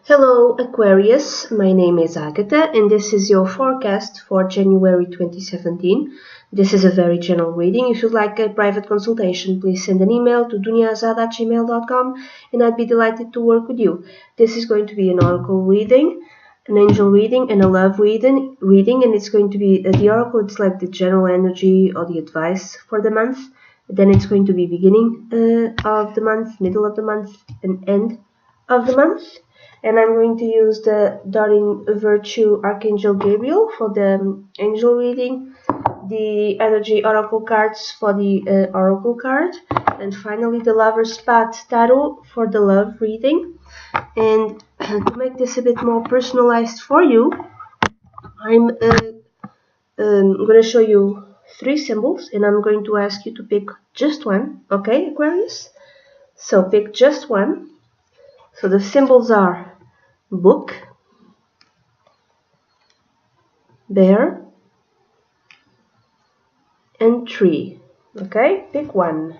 Hello Aquarius, my name is Agatha and this is your forecast for January 2017. This is a very general reading. If you'd like a private consultation, please send an email to duniazad@gmail.com and I'd be delighted to work with you. This is going to be an oracle reading, an angel reading and a love reading and it's going to be the oracle. It's like the general energy or the advice for the month. Then it's going to be beginning of the month, middle of the month and end of the month. And I'm going to use the Darling Virtue Archangel Gabriel for the angel reading, the energy oracle cards for the oracle card, and finally the Lover's Path Tarot for the love reading. And to make this a bit more personalized for you, I'm going to show you 3 symbols and I'm going to ask you to pick just one, okay, Aquarius? So pick just one. So the symbols are book, bear, and tree. Okay, pick one.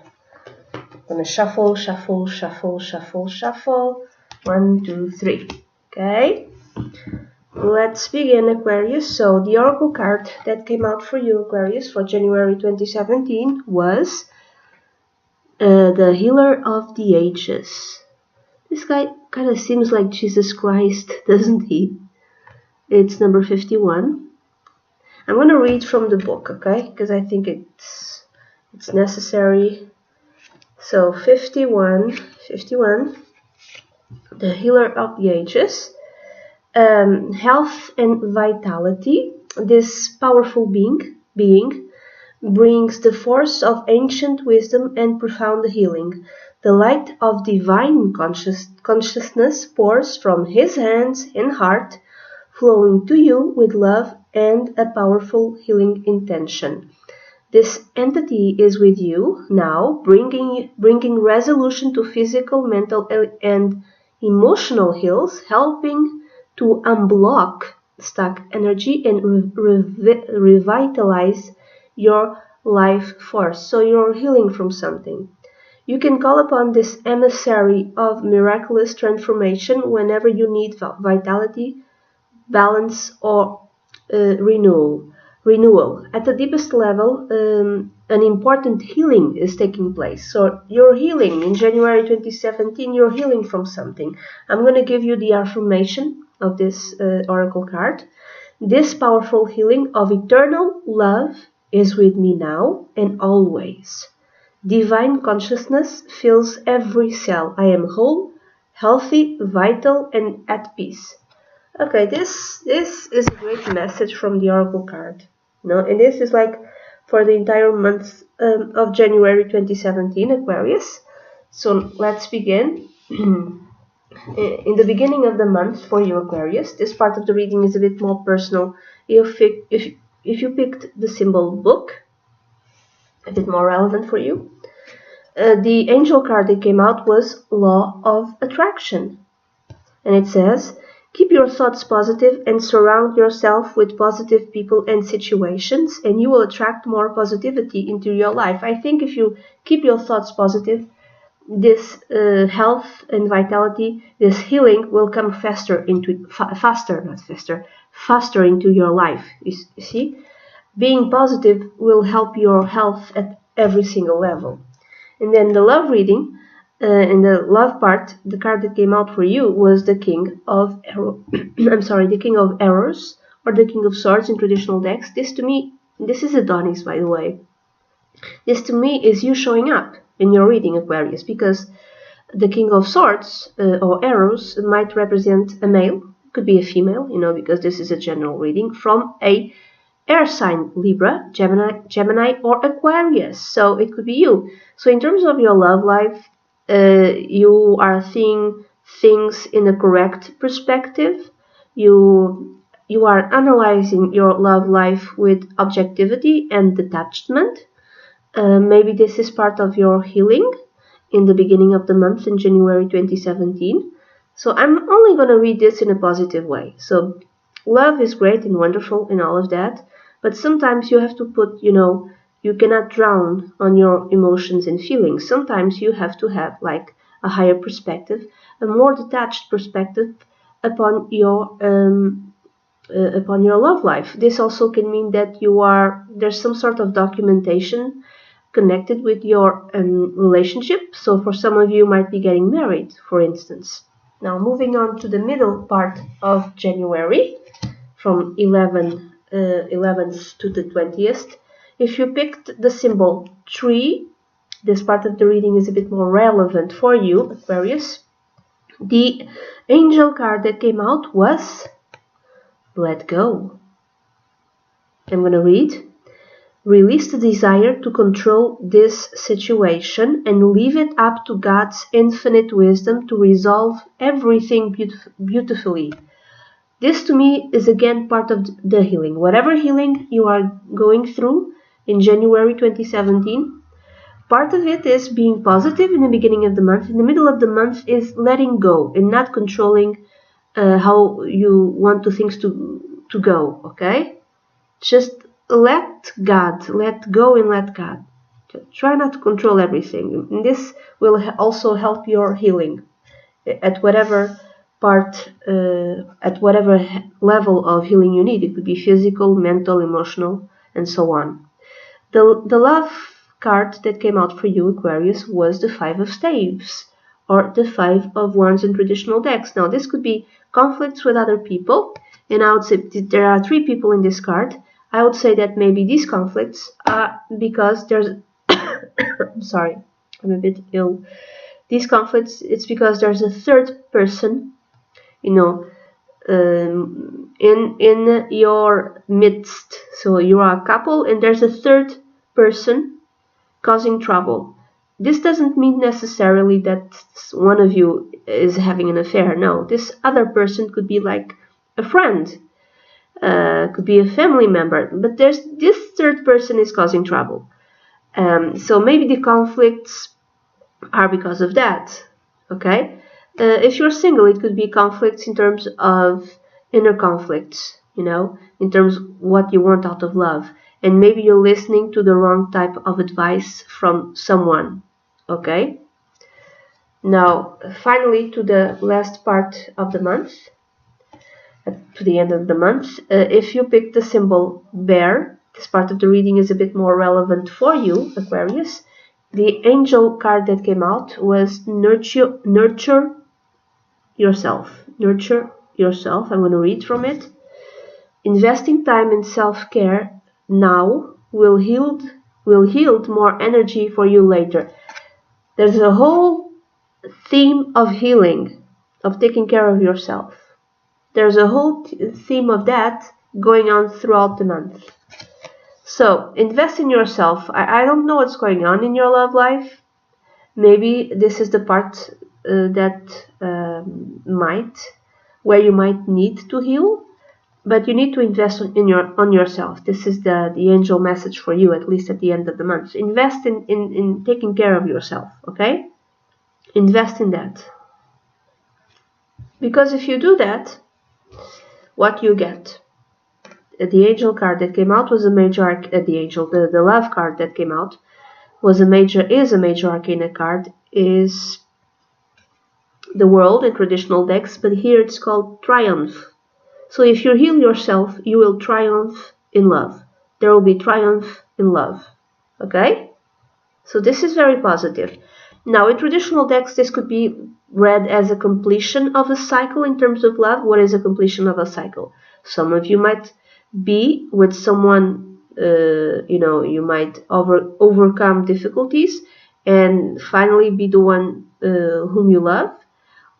I'm gonna shuffle, shuffle, shuffle, shuffle, shuffle. 1, 2, 3. Okay, let's begin, Aquarius. So the oracle card that came out for you, Aquarius, for January 2017 was the Healer of the Ages. This guy kind of seems like Jesus Christ, doesn't he? It's number 51. I'm going to read from the book, okay? Because I think it's necessary. So 51, the Healer of the Ages. Health and vitality. This powerful being brings the force of ancient wisdom and profound healing. The light of divine consciousness pours from his hands and heart, flowing to you with love and a powerful healing intention. This entity is with you now, bringing resolution to physical, mental, and emotional heals, helping to unblock stuck energy and revitalize your life force. So you're healing from something. You can call upon this emissary of miraculous transformation whenever you need vitality, balance, or renewal. At the deepest level, an important healing is taking place. So you're healing in January 2017. You're healing from something. I'm going to give you the affirmation of this oracle card. This powerful healing of eternal love is with me now and always. Divine consciousness fills every cell. I am whole, healthy, vital, and at peace. Okay, this is a great message from the oracle card. And this is like for the entire month of January 2017, Aquarius. So let's begin. In the beginning of the month for you, Aquarius, this part of the reading is a bit more personal. If you picked the symbol book, a bit more relevant for you. The angel card that came out was Law of Attraction. And it says, keep your thoughts positive and surround yourself with positive people and situations, and you will attract more positivity into your life. I think if you keep your thoughts positive, this health and vitality, this healing will come faster into your life. You see, being positive will help your health at every single level. And then the love reading. In the love part, the card that came out for you was the King of the King of Arrows, or the King of Swords in traditional decks. This to me, this is Adonis, by the way. This to me is you showing up in your reading, Aquarius, because the King of Swords or Arrows might represent a male, could be a female, because this is a general reading from a air sign, Libra, Gemini, or Aquarius. So it could be you. So in terms of your love life, you are seeing things in a correct perspective. You are analyzing your love life with objectivity and detachment. Maybe this is part of your healing in the beginning of the month in January 2017. So I'm only going to read this in a positive way. So love is great and wonderful and all of that, but sometimes you have to put, you cannot drown on your emotions and feelings. Sometimes you have to have like a higher perspective, a more detached perspective, upon your love life. This also can mean that there's some sort of documentation connected with your relationship. So for some of you might be getting married, for instance. Now moving on to the middle part of January, from 11th to the 20th. If you picked the symbol 3, this part of the reading is a bit more relevant for you, Aquarius. The angel card that came out was Let Go. I'm going to read. Release the desire to control this situation and leave it up to God's infinite wisdom to resolve everything beautifully. This to me is again part of the healing. Whatever healing you are going through in January 2017, part of it is being positive in the beginning of the month. In the middle of the month is letting go and not controlling how you want things to go, okay? Just let God, let go and let God. Try not to control everything. And this will also help your healing at whatever level of healing you need. It could be physical, mental, emotional, and so on. The love card that came out for you, Aquarius, was the 5 of Staves, or the 5 of Wands in traditional decks. Now, this could be conflicts with other people, and I would say there are 3 people in this card. I would say that maybe these conflicts are because there's I'm sorry, I'm a bit ill. These conflicts, it's because there's a third person, in your midst. So you are a couple and there's a third person causing trouble. This doesn't mean necessarily that one of you is having an affair. No, this other person could be like a friend, could be a family member, but this third person is causing trouble. So maybe the conflicts are because of that, okay? If you're single, it could be conflicts in terms of inner conflicts, in terms of what you want out of love. And maybe you're listening to the wrong type of advice from someone, okay? Now, finally, to the last part of the month, to the end of the month, if you pick the symbol bear, this part of the reading is a bit more relevant for you, Aquarius. The angel card that came out was nurture yourself. Nurture yourself. I'm going to read from it. Investing time in self-care now will yield more energy for you later. There's a whole theme of healing, of taking care of yourself. There's a whole theme of that going on throughout the month. So, invest in yourself. I don't know what's going on in your love life. Maybe this is the part where you might need to heal, but you need to invest on yourself. This is the angel message for you, at least at the end of the month. Invest in taking care of yourself, okay? Invest in that. Because if you do that, what you get? The angel card that came out was a major the love card that came out is a major arcana card, is the world in traditional decks, but here it's called triumph. So if you heal yourself, you will triumph in love. There will be triumph in love. Okay? So this is very positive. Now, in traditional decks, this could be read as a completion of a cycle in terms of love. What is a completion of a cycle? Some of you might be with someone, you might overcome difficulties and finally be the one whom you love.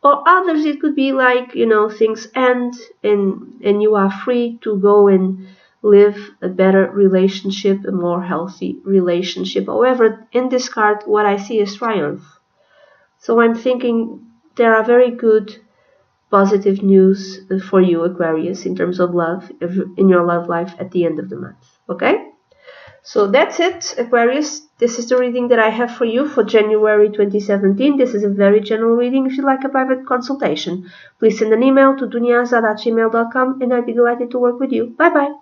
Or others, it could be like, things end and you are free to go and live a better relationship, a more healthy relationship. However, in this card, what I see is triumph. So I'm thinking there are very good positive news for you, Aquarius, in terms of love, in your love life at the end of the month. Okay? So that's it, Aquarius. This is the reading that I have for you for January 2017. This is a very general reading. If you'd like a private consultation, please send an email to dunyazad@gmail.com and I'd be delighted to work with you. Bye-bye.